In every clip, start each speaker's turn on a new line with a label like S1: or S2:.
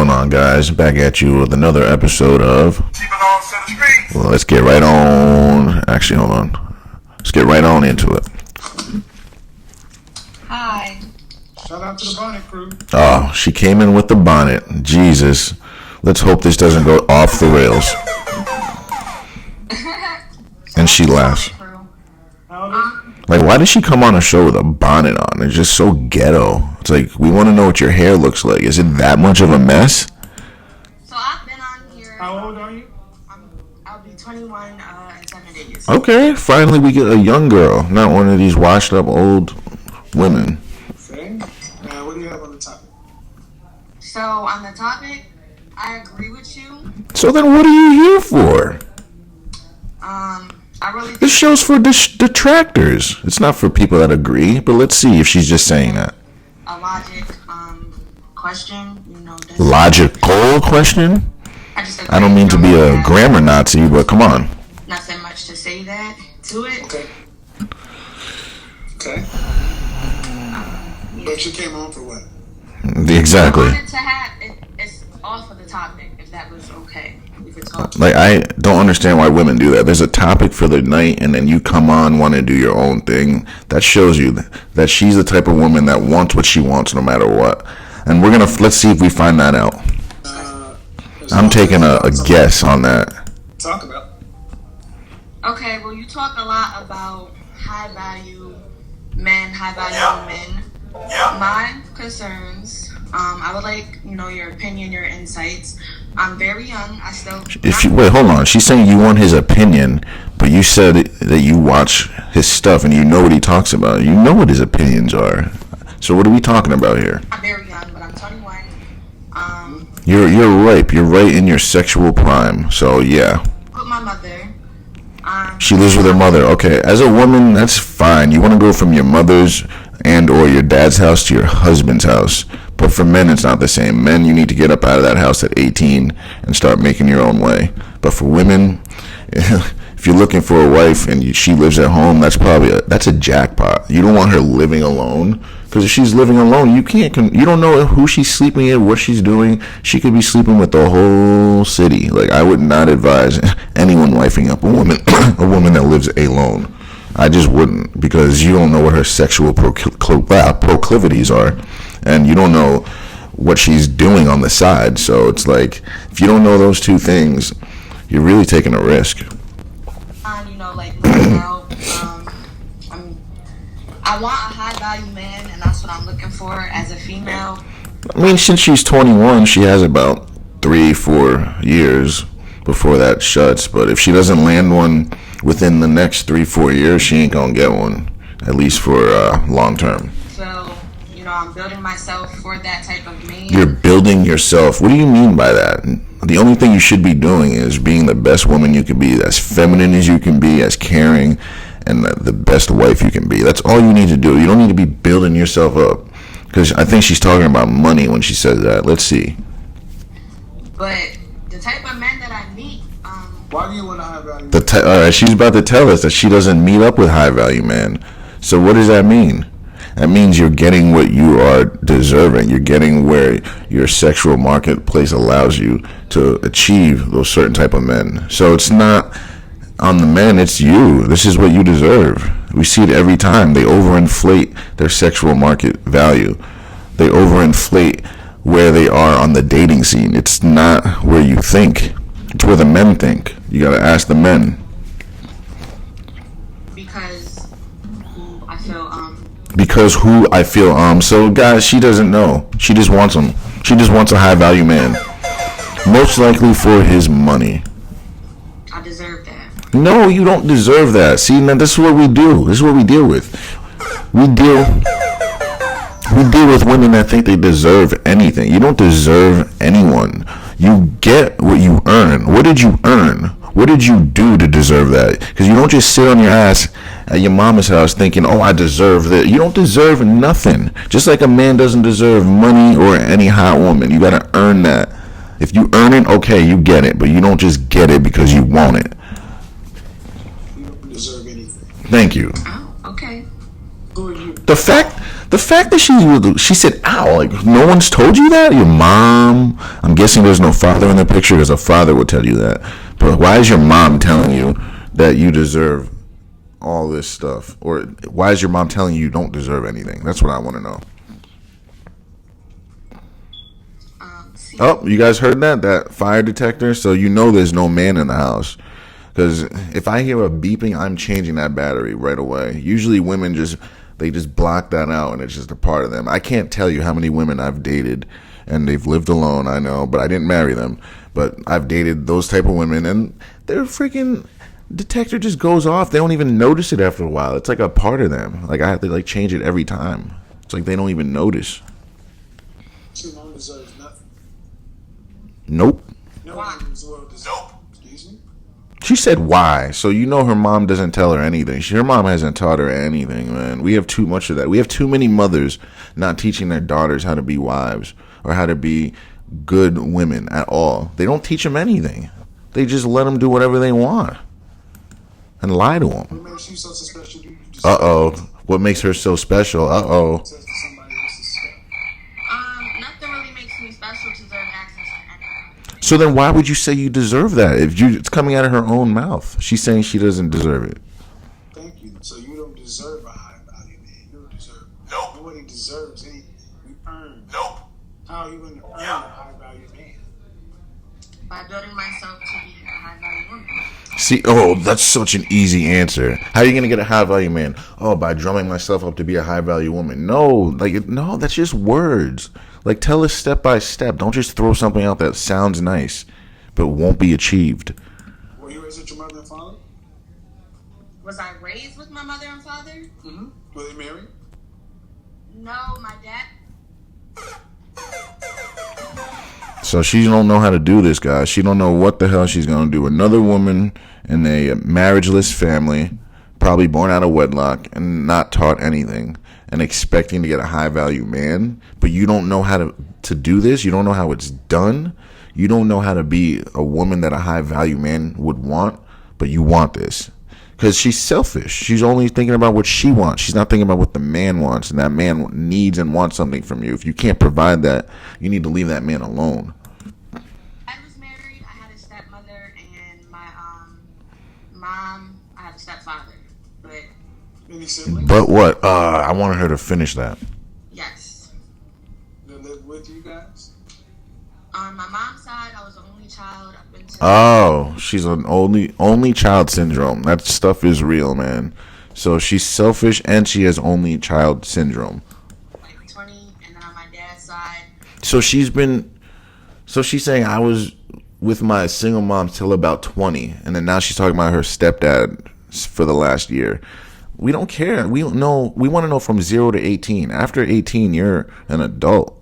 S1: going on, guys? Back at you with another episode of... Well, let's get right on... Actually, hold on. Let's get right on into it.
S2: Hi.
S3: Shout out to the bonnet crew.
S1: Oh, she came in with the bonnet. Jesus. Let's hope this doesn't go off the rails. And she laughs. Like, why did she come on a show with a bonnet on? It's just so ghetto. It's like, we want to know what your hair looks like. Is it that much of a mess?
S2: So I've been on here.
S3: How old are you?
S2: I'll be 21 in 7 days.
S1: Okay, finally we get a young girl, not one of these washed up old women.
S3: Okay. Now, what do you have on the topic?
S2: So on the topic, I agree with you.
S1: So then what are you here for?
S2: I really
S1: This show's for detractors. It's not for people that agree, but let's see if she's just saying that.
S2: a logic question,
S1: Logical question?
S2: I
S1: don't mean to be a grammar Nazi, but come on.
S2: Nothing much to say that to it.
S3: Okay. But you came on for what?
S1: Exactly.
S2: I wanted to have it's off of the topic, if that was okay. We could talk.
S1: Like, I don't understand why women do that. There's a topic for the night, and then you come on, want to do your own thing. That shows you that she's the type of woman that wants what she wants no matter what. And let's see if we find that out. I'm taking a guess on that.
S3: Talk about.
S2: Okay, well, you talk a lot about high value men, high value women. My concerns, I would like, your opinion, your insights. I'm very young. I still...
S1: Wait, hold on. She's saying you want his opinion, but you said that you watch his stuff and you know what he talks about. You know what his opinions are. So what are we talking about here?
S2: I'm very young, but I'm 21.
S1: You're ripe. You're right in your sexual prime. So, yeah.
S2: With my mother.
S1: She lives with her mother. Okay, as a woman, that's fine. You want to go from your mother's and or your dad's house to your husband's house. But for men, it's not the same. Men, you need to get up out of that house at 18 and start making your own way. But for women, if you're looking for a wife and she lives at home, that's a jackpot. You don't want her living alone. Because if she's living alone, you don't know who she's sleeping with, what she's doing. She could be sleeping with the whole city. Like, I would not advise anyone wifing up a woman, a woman that lives alone. I just wouldn't, because you don't know what her sexual proclivities are, and you don't know what she's doing on the side. So it's like, if you don't know those two things, you're really taking a risk.
S2: I want a high value man, and that's what I'm looking for as a female.
S1: I mean, since she's 21, she has about 3-4 years before that shuts. But if she doesn't land one within the next 3-4 years, she ain't gonna get one, at least for long term.
S2: So, I'm building myself for that type of man.
S1: You're building yourself. What do you mean by that? The only thing you should be doing is being the best woman you can be, as feminine as you can be, as caring, and the best wife you can be. That's all you need to do. You don't need to be building yourself up. Because I think she's talking about money when she says that. Let's see.
S2: But the type of men that I meet...
S3: Why do you want a high value?
S1: All right, she's about to tell us that she doesn't meet up with high value men. So what does that mean? That means you're getting what you are deserving. You're getting where your sexual marketplace allows you to achieve those certain type of men. So it's not on the men, it's you. This is what you deserve. We see it every time. They overinflate their sexual market value. They overinflate where they are on the dating scene. It's not where you think. It's where the men think. You gotta ask the men. Because who I feel, so guys, she doesn't know. She just wants him. She just wants a high value man. Most likely for his money.
S2: I deserve that.
S1: No, you don't deserve that. See, now this is what we do. This is what we deal with. We deal with women that think they deserve anything. You don't deserve anyone. You get what you earn. What did you earn? What did you do to deserve that? Because you don't just sit on your ass at your mama's house thinking, oh, I deserve that. You don't deserve nothing. Just like a man doesn't deserve money or any hot woman. You got to earn that. If you earn it, okay, you get it. But you don't just get it because you want it.
S3: You don't deserve anything.
S1: Thank you.
S2: Oh, okay.
S3: Who are you?
S1: The fact The fact that she said, ow, like, no one's told you that? Your mom? I'm guessing there's no father in the picture because a father would tell you that. But why is your mom telling you that you deserve all this stuff? Or why is your mom telling you don't deserve anything? That's what I want to know. Oh, you guys heard that? That fire detector? So you know there's no man in the house. Because if I hear a beeping, I'm changing that battery right away. Usually women just block that out and it's just a part of them. I can't tell you how many women I've dated and they've lived alone, I know, but I didn't marry them. But I've dated those type of women and their freaking detector just goes off. They don't even notice it after a while. It's like a part of them. Like I have to like change it every time. It's like they don't even notice.
S3: She don't deserve nothing.
S1: Nope.
S3: No one in this world deserves. Nope. Excuse me?
S1: She said why. So you know her mom doesn't tell her anything. Her mom hasn't taught her anything, man. We have too much of that. We have too many mothers not teaching their daughters how to be wives or how to be good women at all. They don't teach them anything. They just let them do whatever they want and lie to them.
S3: What makes you so special? You deserve
S1: Uh-oh. What makes her so special? Uh-oh.
S3: access to somebody else's stuff.
S2: Nothing really makes me special to deserve access to anything.
S1: So then why would you say you deserve that? It's coming out of her own mouth. She's saying she doesn't deserve it.
S3: Thank you. So you don't deserve a high value man. You don't deserve. Nope. Nobody deserves anything. You earn. Nope. How are you going to earn a high value man?
S2: By building myself to be a high value woman.
S1: See, oh, that's such an easy answer. How are you going to get a high value man? Oh, by drumming myself up to be a high value woman. No, that's just words. Like, tell us step by step. Don't just throw something out that sounds nice, but won't be achieved.
S3: Were you raised with your mother and father?
S2: Was I raised with my mother and father?
S3: Mm-hmm. Were they married?
S2: No, my dad.
S1: So she don't know how to do this, guys. She don't know what the hell she's going to do. Another woman in a marriageless family, probably born out of wedlock and not taught anything, and expecting to get a high value man, but you don't know how to do this. You don't know how it's done. You don't know how to be a woman that a high value man would want, but you want this. Because she's selfish. She's only thinking about what she wants. She's not thinking about what the man wants. And that man needs and wants something from you. If you can't provide that, you need to leave that man alone.
S2: I was married. I had a stepmother and my mom. I had a stepfather. But
S3: Any siblings?
S1: But what? I wanted her to finish that.
S2: yes,
S3: That lived with you guys?
S2: on my mom's side, I was the only child up until
S1: Oh, she's an only child syndrome. That stuff is real, man. So she's selfish and she has only child syndrome.
S2: like 20, and then on my dad's side,
S1: So she's saying I was with my single mom till about 20, and then now she's talking about her stepdad for the last year. We don't care. We don't know. We want to know from 0 to 18. After 18, you're an adult.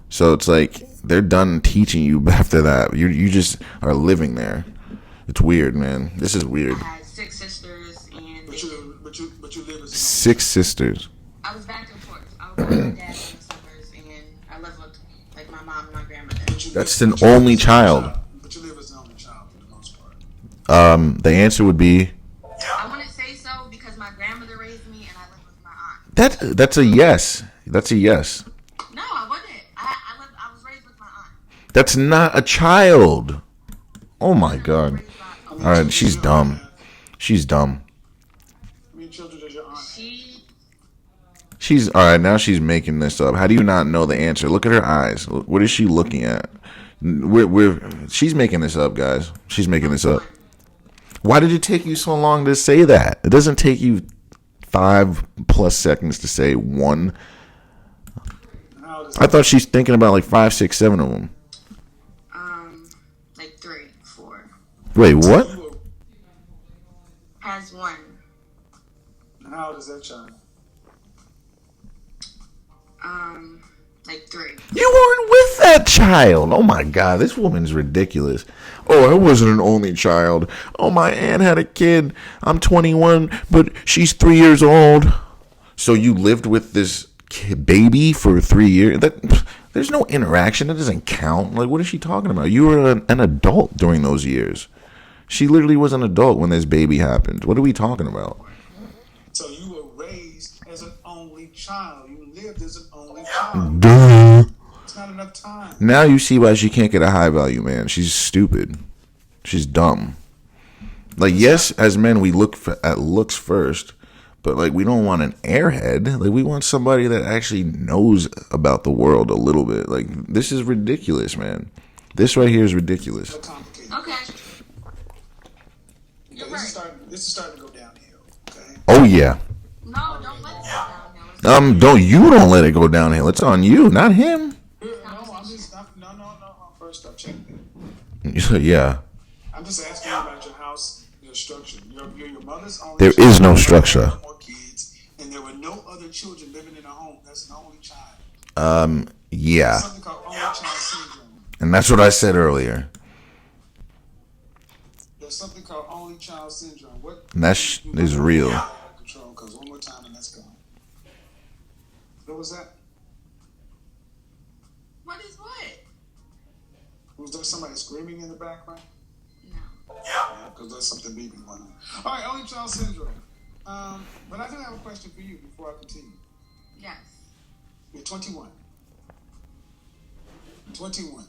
S1: So it's like they're done teaching you after that. You just are living there. It's weird, man. This is weird.
S2: I had 6 sisters, and
S3: But you live as
S1: 6 sisters.
S2: I was back and forth. I was with my dad in the summers, and I lived with like my mom and my grandmother.
S1: That's an only child.
S3: But you live as an only child for the most part.
S1: The answer would be
S2: I wouldn't say so because my grandmother raised me, and I lived with my aunt.
S1: that's a yes. That's a yes.
S2: No, I wouldn't. I was raised with my aunt.
S1: That's not a child. Oh my god. All right, she's dumb. She's dumb.
S3: How many children does your aunt have?
S1: She's all right. Now she's making this up. How do you not know the answer? Look at her eyes. What is she looking at? She's making this up, guys. She's making this up. Why did it take you so long to say that? It doesn't take you 5+ seconds to say one.
S3: How old is
S1: I thought she's thinking about like 5, 6, 7 of them.
S2: Like 3, 4.
S1: Wait, what?
S2: Has 1.
S3: And how old is that child?
S2: Like 3.
S1: You weren't with that child. Oh my god, this woman's ridiculous. Oh, I wasn't an only child. Oh, my aunt had a kid. I'm 21, but she's 3 years old. So you lived with this baby for 3 years? There's no interaction. That doesn't count. Like, what is she talking about? You were an adult during those years. She literally was an adult when this baby happened. What are we talking about?
S3: So you were raised as an only child. You lived
S1: Duh.
S3: It's not enough time.
S1: Now you see why she can't get a high value man. She's stupid. She's dumb. Like, yes, as men, we look at looks first, but like, we don't want an airhead. Like, we want somebody that actually knows about the world a little bit. Like, this is ridiculous, man. This right here is ridiculous.
S3: So complicated.
S2: Okay.
S3: This is starting to go downhill. Okay.
S1: Oh yeah.
S2: No, don't let it go downhill.
S1: Don't let it go downhill. It's on you, not him.
S3: No, I'm just no. First up, check
S1: Yeah.
S3: I'm just asking you about your house, your structure. Your mother's only.
S1: There is no structure.
S3: More kids, and there were no other children living in a home. That's an only child.
S1: Yeah.
S3: Something called only child syndrome.
S1: And that's what I said earlier.
S3: There's something called only child syndrome. What?
S1: And that is real.
S3: Control, because one more time and that's gone. What was that?
S2: What is what?
S3: Was there somebody screaming in the background?
S2: No.
S3: Yeah, because there's something beeping going on. All right, only child syndrome. But I do have a question for you before I continue.
S2: Yes.
S3: You're 21. 21.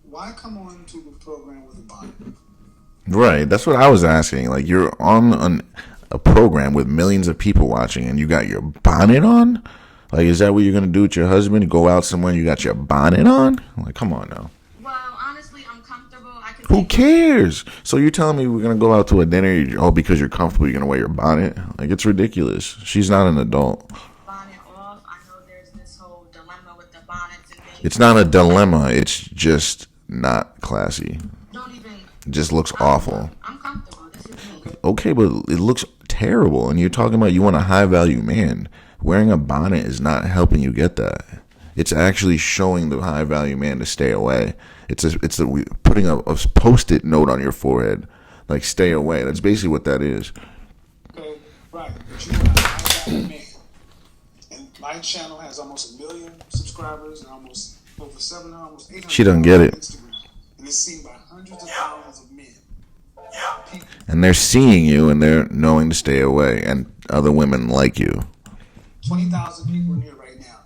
S3: Why come on to the program with a bonnet?
S1: Right. That's what I was asking. Like, you're on a program with millions of people watching and you got your bonnet on? Like, is that what you're going to do with your husband? Go out somewhere and you got your bonnet on? Like, come on now.
S2: Well, honestly, I'm comfortable. I can.
S1: Who cares? So you're telling me we're going to go out to a dinner, because you're comfortable, you're going to wear your bonnet? Like, it's ridiculous. She's not an adult.
S2: Bonnet off. I know there's this whole dilemma with the bonnets and things.
S1: It's not a dilemma. It's just not classy.
S2: Don't even.
S1: It just looks awful.
S2: I'm comfortable. This is me.
S1: Okay, but it looks terrible. And you're talking about you want a high value man. Wearing a bonnet is not helping you get that. It's actually showing the high value man to stay away. It's putting a post-it note on your forehead, like stay away. That's basically what that is.
S3: Okay, right. But you are a high value man. And my channel has almost 1 million subscribers and almost over 700, almost 800.
S1: She doesn't get it.
S3: Instagram. And it's seen by hundreds of thousands of men. People.
S1: And they're seeing you and they're knowing to stay away. And other women like you.
S3: 20,000 people in here right now.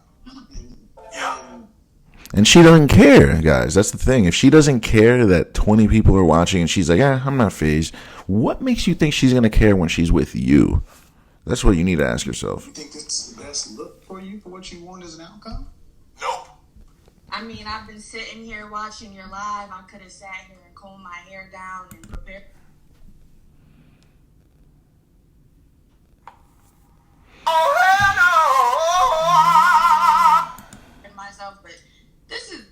S1: And she doesn't care, guys. That's the thing. If she doesn't care that 20 people are watching and she's like, I'm not phased. What makes you think she's going to care when she's with you? That's what you need to ask yourself.
S3: You think this is the best look for you, for what you want as an outcome?
S2: Nope. I mean, I've been sitting here watching your live. I could have sat here and combed my hair down and prepared. Myself, but this is,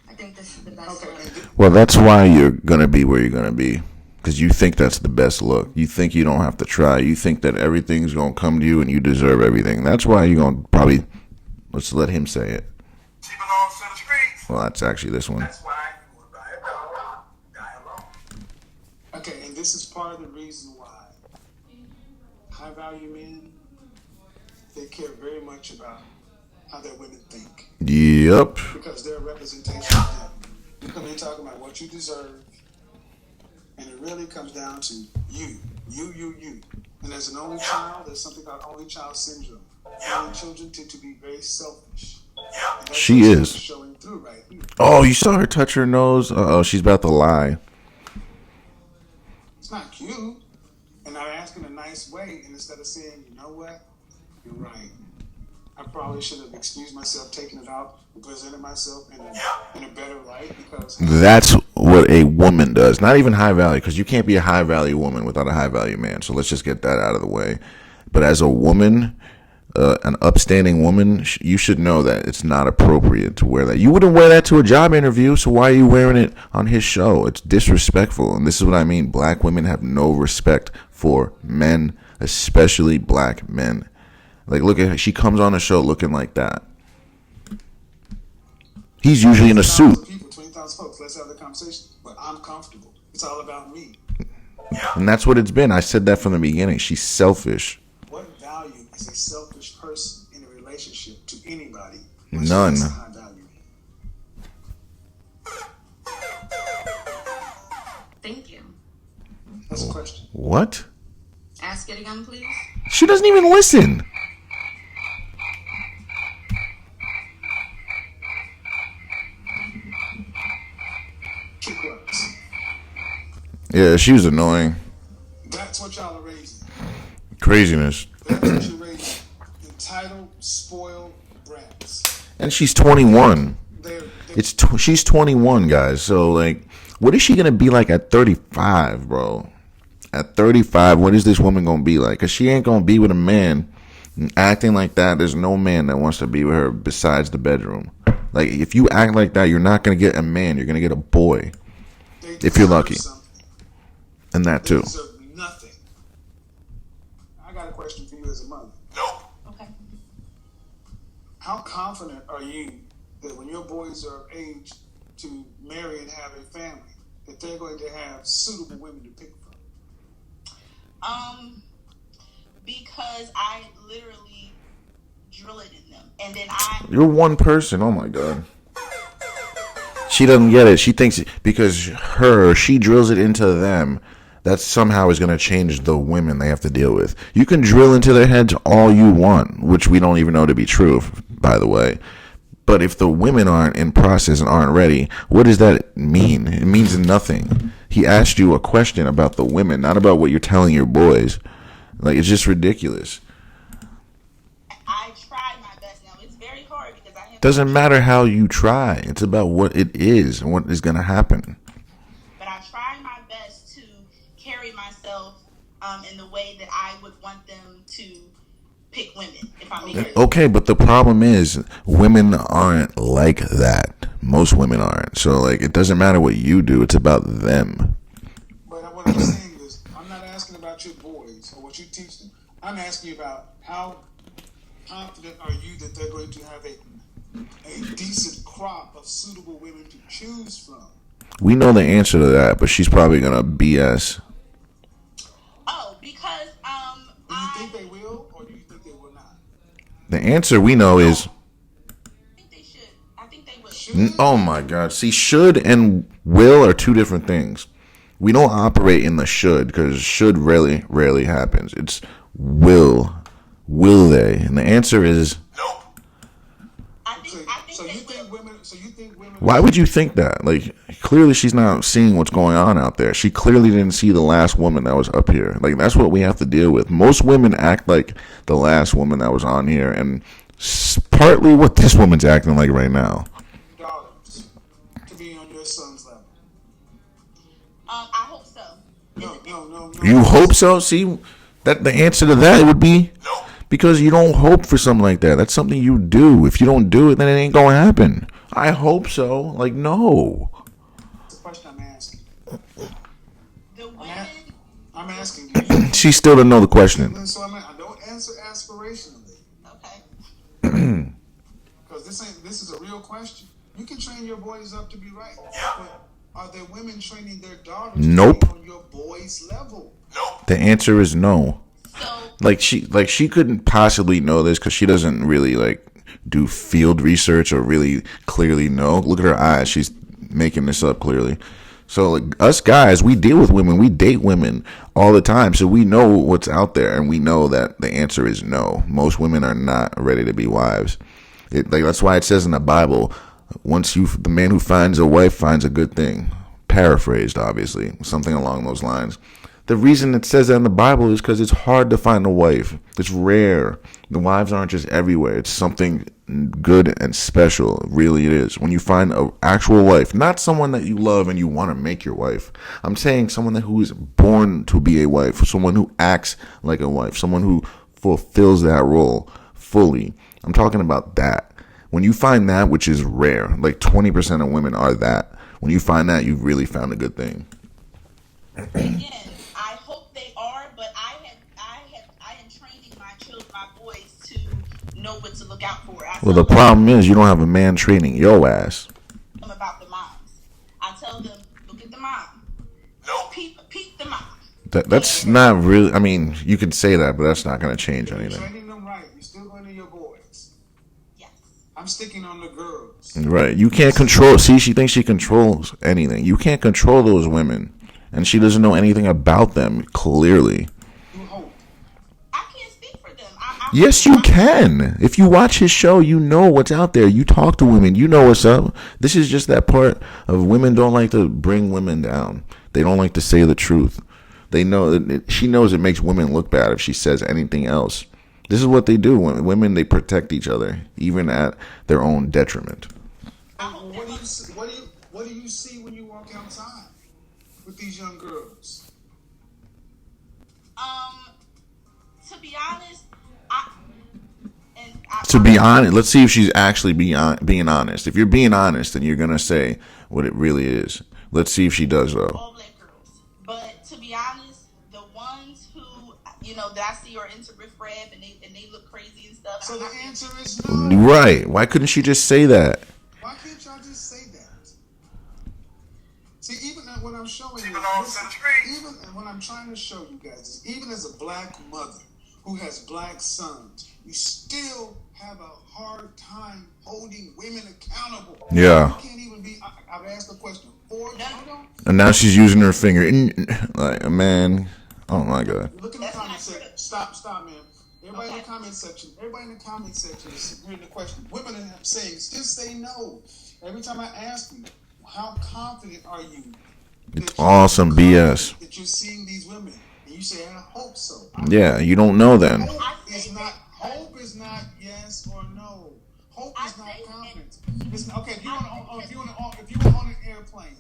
S2: I think this is the best look.
S1: Well, that's why you're going to be where you're going to be. Because you think that's the best look. You think you don't have to try. You think that everything's going to come to you and you deserve everything. That's why you're going to probably, let's let him say it.
S4: She belongs to the streets.
S1: Well, that's actually this one.
S4: That's why you would buy a dog, die alone.
S3: Okay, and this is part of the reason why high value men, they care very much about how their women think.
S1: Yep.
S3: Because they're a representation of them. You come in talking about what you deserve, and it really comes down to you. And as an only child, there's something called only child syndrome. Only children tend to be very selfish.
S1: She is.
S3: Showing through right here.
S1: Oh, you saw her touch her nose? Uh-oh, she's about to lie.
S3: It's not cute. And I ask in a nice way, and instead of saying, you know what, you're right. I probably should have excused myself, taken it out, and presented myself in a better light, because
S1: That's what a woman does. Not even high value, because you can't be a high value woman without a high value man. So let's just get that out of the way. But as a woman, an upstanding woman, you should know that it's not appropriate to wear that. You wouldn't wear that to a job interview, so why are you wearing it on his show? It's disrespectful, and this is what I mean. Black women have no respect for men, especially black men. Like, look at her. She comes on the show looking like that. He's usually in a suit.
S3: 20,000 folks, let's have the conversation. But I'm comfortable. It's all about me.
S1: And that's what it's been. I said that from the beginning. She's selfish.
S3: What value is a selfish person in a relationship to anybody?
S1: None.
S3: High value?
S2: Thank you.
S3: That's a question.
S1: What?
S2: Ask it again, please.
S1: She doesn't even listen. Yeah, she was annoying.
S3: That's what y'all are raising.
S1: Craziness.
S3: That's what you're raising. Entitled, spoiled brats.
S1: And she's 21.
S3: They're
S1: She's 21, guys. So like, what is she gonna be like at 35, bro? At 35, what is this woman gonna be like? Cause she ain't gonna be with a man acting like that. There's no man that wants to be with her besides the bedroom. Like, if you act like that, you're not gonna get a man. You're gonna get a boy,
S3: they
S1: if you're lucky.
S3: something.
S1: And that
S3: They
S1: too.
S3: deserve nothing. I got a question for you as a mother.
S4: Nope.
S2: Okay.
S3: How confident are you that when your boys are of age to marry and have a family, that they're going to have suitable women to pick from?
S2: Because I literally drill it in them, and then
S1: You're one person. Oh my god. She doesn't get it. She thinks because she drills it into them, that somehow is going to change the women they have to deal with. You can drill into their heads all you want, which we don't even know to be true, by the way. But if the women aren't in process and aren't ready, what does that mean? It means nothing. He asked you a question about the women, not about what you're telling your boys. Like, it's just ridiculous.
S2: I try my best. Now it's very hard because I have.
S1: Doesn't matter how you try. It's about what it is and what is going to happen.
S2: But I try my best to carry myself in the way that I would want them to pick women. If I'm making
S1: Okay, but the problem is women aren't like that. Most women aren't. So, like, it doesn't matter what you do. It's about them.
S3: But what I'm saying is, I'm not asking about your boys or what you teach them. I'm asking you about how confident are you that they're going to have a decent crop of suitable women to choose from?
S1: We know the answer to that, but she's probably going to BS.
S2: because
S3: Do you think they will, or do you think they will not?
S1: The answer we know is,
S2: I think they should. I think they would.
S1: oh my God. See, should and will are two different things. We don't operate in the should because should rarely happens. It's will. Will they? And the answer is,
S4: Nope.
S2: I think
S3: So
S2: they
S3: you
S2: will.
S3: think women? So you think women?
S1: why would you think that? Like, clearly she's not seeing what's going on out there. She clearly didn't see the last woman that was up here. Like, that's what we have to deal with. Most women act like the last woman that was on here, and partly what this woman's acting like right now.
S3: Daughters to be on your son's level?
S2: I hope so.
S3: No.
S1: You hope so? See, that the answer to that would be because you don't hope for something like that. That's something you do. If you don't do it, then it ain't gonna happen. I hope so. Like, no.
S3: That's the question I'm asking.
S2: The women.
S3: I'm asking you.
S1: She still doesn't know the question.
S3: So I don't answer aspirationally
S2: Okay.
S3: because this is a real question. You can train your boys up to be right, but are there women training their daughters
S1: Nope.
S3: to be on your boys' level?
S4: Nope.
S1: The answer is no.
S2: So
S1: Like she couldn't possibly know this because she doesn't really like do field research or really clearly know. Look at her eyes; she's making this up clearly. So like us guys, we deal with women, we date women all the time, so we know what's out there, and we know that the answer is no. Most women are not ready to be wives. That's why it says in the Bible, the man who finds a wife finds a good thing. Paraphrased, obviously, something along those lines. The reason it says that in the Bible is because it's hard to find a wife. It's rare. The wives aren't just everywhere. It's something good and special. Really, it is. When you find an actual wife, not someone that you love and you want to make your wife. I'm saying someone who is born to be a wife, someone who acts like a wife, someone who fulfills that role fully. I'm talking about that. When you find that, which is rare, like 20% of women are that. When you find that, you've really found a good thing.
S2: again, I hope they are, but I am training my boys to know what to look out for. I
S1: Well,
S2: tell
S1: the problem is you don't have a man training your ass.
S2: them about the moms. I tell them, look at the mom.
S4: Nope.
S2: Peep the mom.
S1: That's not really. I mean, you could say that, but that's not going to change anything.
S3: Training them right. You're still going to your boys.
S2: Yes.
S3: I'm sticking on the girls.
S1: Right? You can't control. See, she thinks she controls anything. You can't control those women, and she doesn't know anything about them. Clearly,
S3: You hope.
S2: I can't speak for them. I
S1: yes, you can. If you watch his show, you know what's out there. You talk to women, you know what's up. This is just that part of women don't like to bring women down. They don't like to say the truth. They know she knows it makes women look bad if she says anything else. This is what they do. When women, they protect each other, even at their own detriment.
S3: What do you see when you walk outside with these young girls?
S2: To be honest,
S1: To be honest, let's see if she's actually being honest. If you're being honest, then you're gonna say what it really is. Let's see if she does though.
S2: all black girls. But to be honest, the ones who that I see are into riffraff and they look crazy and stuff.
S3: So the answer is no.
S1: Right? Why couldn't she just say that?
S3: Why can't y'all just say that? See, even when I'm showing you,
S4: People on Center Street.
S3: even when I'm trying to show you guys, even as a black mother who has black sons, you still have a hard time holding women accountable.
S1: Yeah.
S3: You can't even be. I've asked the question.
S1: And now she's using her finger. Like, man, oh my God.
S3: Look in the comment section. Stop, man. Everybody in the comment section. Everybody in the comment section is hearing the question. Women are saying, just say no. Every time I ask you, how confident are you?
S1: It's awesome BS.
S3: That you're seeing these women, and you say, I hope so.
S1: Yeah, you don't know then.
S3: Hope is not yes or no. Hope is not confidence. It's not, okay, if you were on an airplane,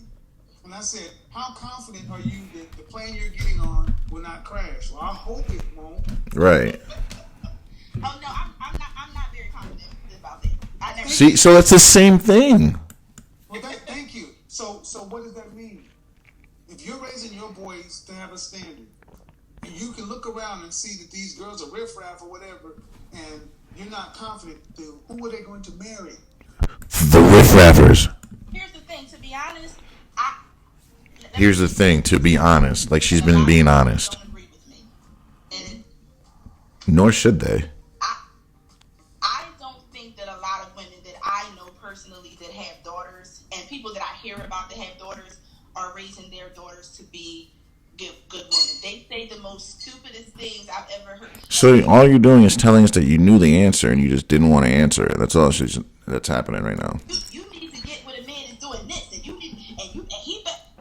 S3: when I said, how confident are you that the plane you're getting on will not crash? Well, I hope it won't.
S1: Right.
S2: Oh no, I'm not very confident about that. I never.
S1: See, so that's the same thing.
S3: Well, thank you. So what does that mean? If you're raising your boys to have a standard, and you can look around and see that these girls are riffraff or whatever, and you're not confident, then who are they going to marry?
S1: The riffraffers.
S2: Here's the thing. To be honest,
S1: Here's the thing. To be honest, like she's been being honest.
S2: don't agree with me, and
S1: Nor should they.
S2: I don't think that a lot of women that I know personally that have daughters and people that I hear about that have daughters are raising their daughters to be good women. They say the most stupidest things I've ever heard.
S1: So all you're doing is telling us that you knew the answer and you just didn't want to answer it. That's all that's happening right now.
S2: You need to get with a man that's doing this, and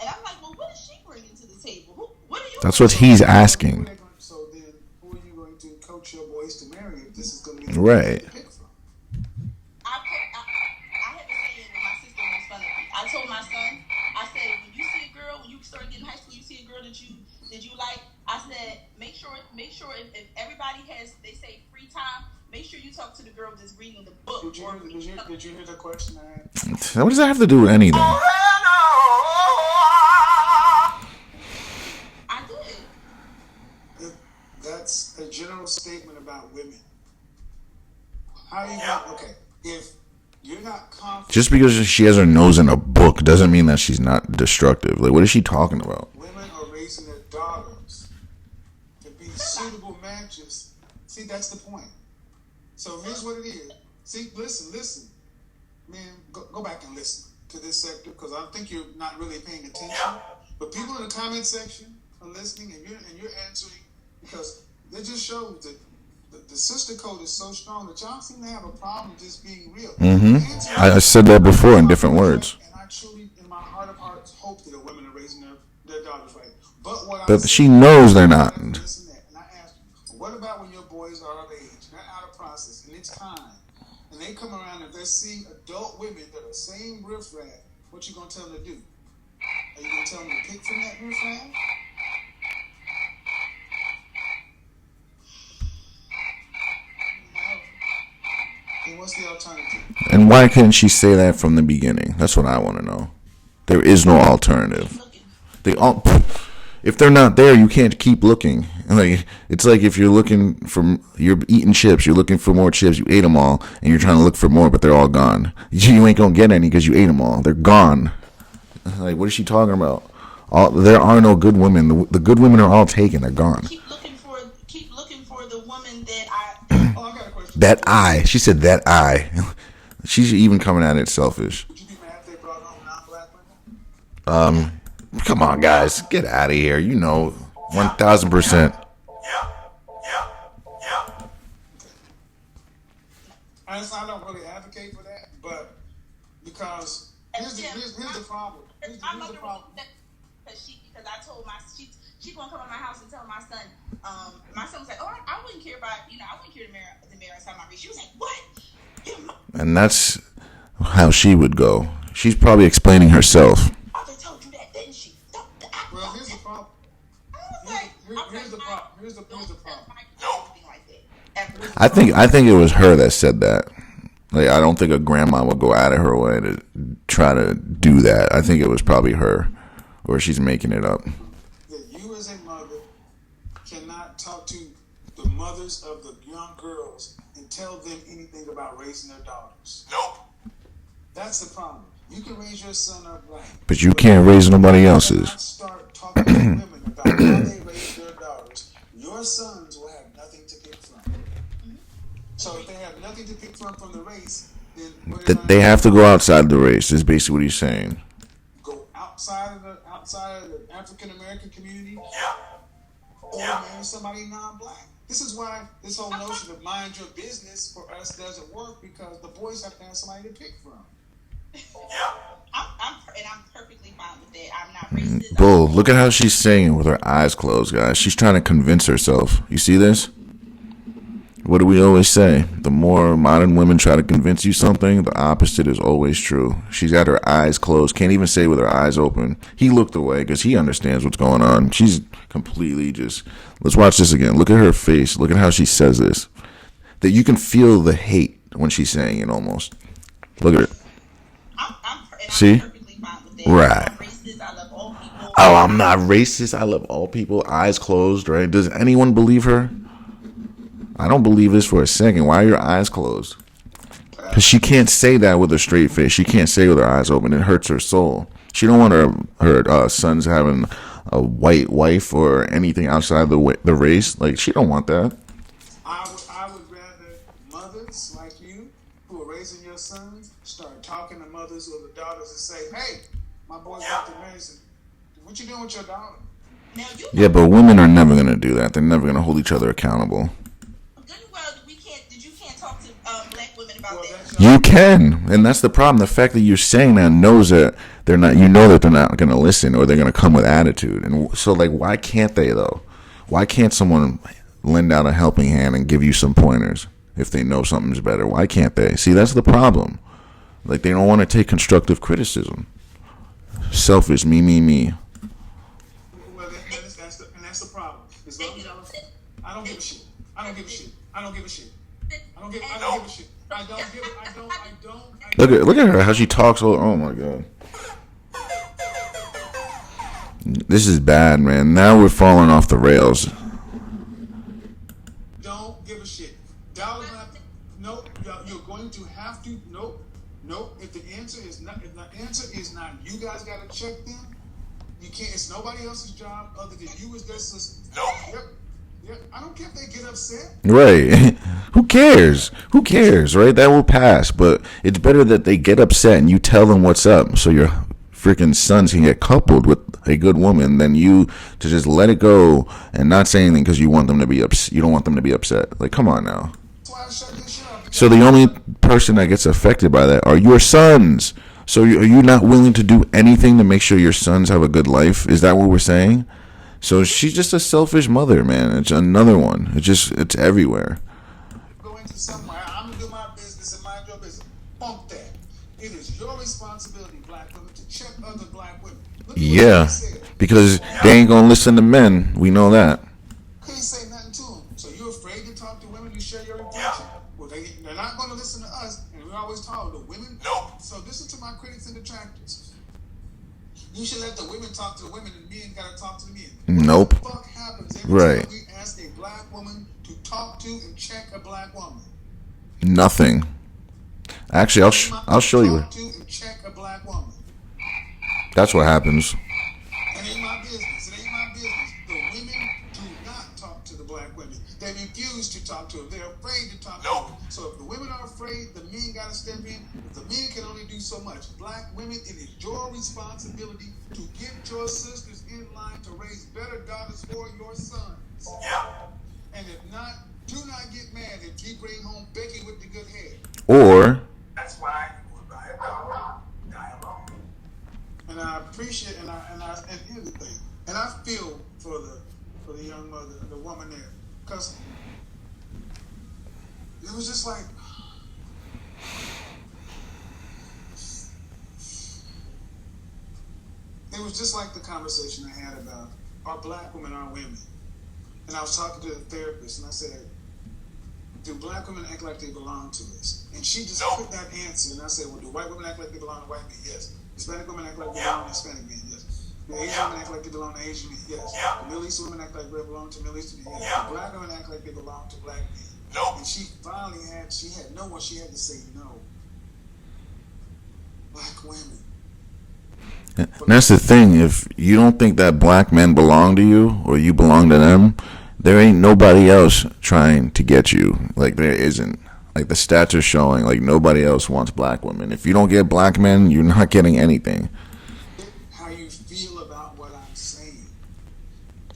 S2: I'm like, well, what is she bringing to the table? What are you?
S1: That's what he's asking.
S3: So then, who are you going to coach your boys to marry if this is going to be
S1: Right.
S3: to pick from?
S2: I had a saying when my sister was funny. I told my son, I said, when you see a girl, when you start getting high school, you see a girl that you like. I said, make sure if everybody has, they say free time, make sure you talk to the girl that's reading the book.
S3: Did you hear the question I had?
S1: What does that have to do with anything?
S2: I did.
S3: That's a general statement about women. How you got, okay, if you're not confident,
S1: Just because she has her nose in a book doesn't mean that she's not destructive. Like, what is she talking about?
S3: women are raising their daughters to be suitable matches. See, that's the point. So here's what it is. See, listen. Man, go back and listen to this sector because I think you're not really paying attention. But people in the comment section are listening and you're answering because it just shows that the sister code is so strong that y'all seem to have a problem just being real.
S1: Mm-hmm. I said that before in different words.
S3: And I truly, in my heart of hearts, hope that the women are raising their daughters right. But what
S1: But she knows they're not.
S3: Listen to that. And I asked you, what about when your boys are of age, they're out of process, and it's time, and they come around and they're seeing adult women that are same riffraff, what you gonna tell them to do? Are you gonna tell them to pick from that riffraff? And what's the alternative?
S1: And why couldn't she say that from the beginning? That's what I want to know. There is no alternative. They all, if they're not there, you can't keep looking. Like, it's like if you're eating chips, you're looking for more chips, you ate them all, and you're trying to look for more, but they're all gone. You ain't gonna get any because you ate them all. They're gone. Like, what is she talking about? There are no good women. The good women are all taken. They're gone.
S2: Keep looking for the woman that
S3: Oh, I got a question.
S1: She said that I. She's even coming at it selfish.
S3: Would you be mad if they brought home non-black women?
S1: Come on, guys, get out of here. 1,000%.
S3: Honestly, I don't really advocate for that, but because here's the problem. Here's the problem.
S5: because I told she gonna come to my house and tell my son. My son was like, "Oh, I wouldn't care about I wouldn't care to marry outside my race." She was like, "What?"
S1: And that's how she would go. She's probably explaining herself.
S5: Mother told you that, didn't she?
S3: Well, here's the problem. Here's the problem. Here's the problem.
S1: I think it was her that said that. Like, I don't think a grandma would go out of her way to try to do that. I think it was probably her, or she's making it up.
S3: That you as a mother cannot talk to the mothers of the young girls and tell them anything about raising their daughters.
S4: Nope.
S3: That's the problem. You can raise your son up right,
S1: But you can't raise nobody else's.
S3: cannot start talking to women about how they raise their daughters. Your sons will have nothing to pick from. So if they have nothing to pick from the race, then what are
S1: They have to go outside the race, is basically what he's saying.
S3: go outside of the African American community, or marry somebody non-black. This is why this whole notion of mind your business for us doesn't work, because the boys have to have somebody to pick from.
S5: I'm perfectly fine with that. I'm not racist.
S1: Bull, look at how she's saying it with her eyes closed, guys. She's trying to convince herself. You see this? What do we always say? The more modern women try to convince you something, the opposite is always true. She's got her eyes closed, can't even say with her eyes open. He looked away because he understands what's going on. She's completely just... Let's watch this again. Look at her face. Look at how she says this. That you can feel the hate when she's saying it almost. Look at it. See?
S5: Perfectly fine with that.
S1: Right.
S5: I'm racist. I love all people.
S1: Oh, I'm not racist. I love all people. Eyes closed, right? Does anyone believe her? I don't believe this for a second. Why are your eyes closed? Because she can't say that with a straight face. She can't say it with her eyes open. It hurts her soul. She don't want her sons having a white wife or anything outside the race. Like, she don't want that.
S3: I would rather mothers like you who are raising your sons start talking to mothers or the daughters and say, "Hey, my boy's about to marry some. What you doing with your daughter?"
S5: Now you
S1: Yeah, but women are never going to do that. They're never going to hold each other accountable.
S5: good and well you can't talk to black women about
S3: Well,
S5: that.
S3: that's
S1: You can, and that's the problem. The fact that you're saying that knows that they're not. You know that they're not going to listen, or they're going to come with attitude. And so, like, why can't they though? Why can't someone lend out a helping hand and give you some pointers if they know something's better? Why can't they? See, that's the problem. Like, they don't want to take constructive criticism. Selfish, me.
S3: Well, that's the problem. As long as I don't give a shit. I don't give a shit. I don't give a shit. I don't give a shit. I don't.
S1: Look at her, how she talks. Oh my god. This is bad, man. Now we're falling off the rails.
S3: Don't give a shit. Dollar, nope. You're going to have to. Nope. If the answer is not, you guys got to check them. You can't. It's nobody else's job other than you as their sister.
S4: Nope.
S3: Yep. I don't care if they get upset.
S1: Right. Who cares, right? That will pass. But it's better that they get upset and you tell them what's up so your freaking sons can get coupled with a good woman than you to just let it go and not say anything because you want them to be you don't want them to be upset. Like, come on now.
S3: That's why I shut this shit up.
S1: So the only person that gets affected by that are your sons. So are you not willing to do anything to make sure your sons have a good life? Is that what we're saying? So she's just a selfish mother, man. It's another one. It's everywhere.
S3: Go into somewhere. I'm gonna do my business and mind your business. Bump that. It is your responsibility, black women, to check other black women. Look at what
S1: Yeah,
S3: he said.
S1: because they ain't gonna listen to men. We know that.
S3: Can't say nothing to them. So you're afraid to talk to women and share your information? Well, they're not going to listen to us, and we're always told the women.
S4: Nope.
S3: So listen to my critics and detractors. You should let the women talk to the women, and men got to talk to the men.
S1: Nope.
S3: What the fuck happens every
S1: Right.
S3: time we ask a black woman to talk to and check a black woman?
S1: Nothing. Actually, I'll show you.
S3: Talk to and check a black woman.
S1: That's what happens.
S3: It ain't my business. It ain't my business. The women do not talk to the black women. They refuse to talk to them. They're afraid to talk to them. So if the women are afraid, the men got to step in. The men can only do so much. Black women, it is your responsibility to get your sisters in line to raise better daughters for your sons. And if not, do not get mad if you bring home Becky with the good head.
S1: Or
S4: That's why you would buy a dog, die alone.
S3: And I appreciate and here's the thing. And I feel for the young mother, the woman there, because it was just like the conversation I had about are black women are women. And I was talking to the therapist and I said, do black women act like they belong to us? And she just put that answer and I said, well, do white women act like they belong to white men? Yes. Hispanic women act like they belong to Hispanic men? Yes. The Asian women act like they belong to Asian men? Yes. The Middle East women act like they belong to Middle Eastern men? Yes. The black women act like they belong to black men? And she finally had to say no. Black women.
S1: And that's the thing. If you don't think that black men belong to you or you belong to them, there ain't nobody else trying to get you. Like, there isn't. Like, the stats are showing, like, nobody else wants black women. If you don't get black men, you're not getting anything.
S3: How you feel about what I'm saying.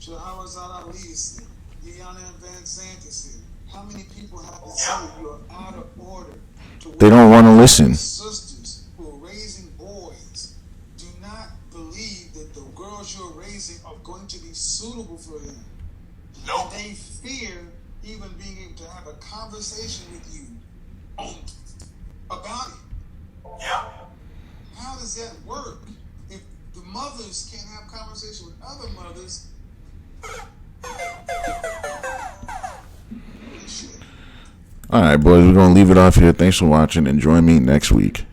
S3: Shahrazad Ali said, Deanna and Van Santa said, how many people have to say you're out of order?
S1: They don't want to listen.
S3: Sisters who are raising boys do not believe that the girls you're raising are going to be suitable for them. And they fear even being able to have a conversation with you about it. How does that work? If the mothers can't have conversation with other mothers,
S1: All right, boys, we're going to leave it off here. Thanks for watching and join me next week.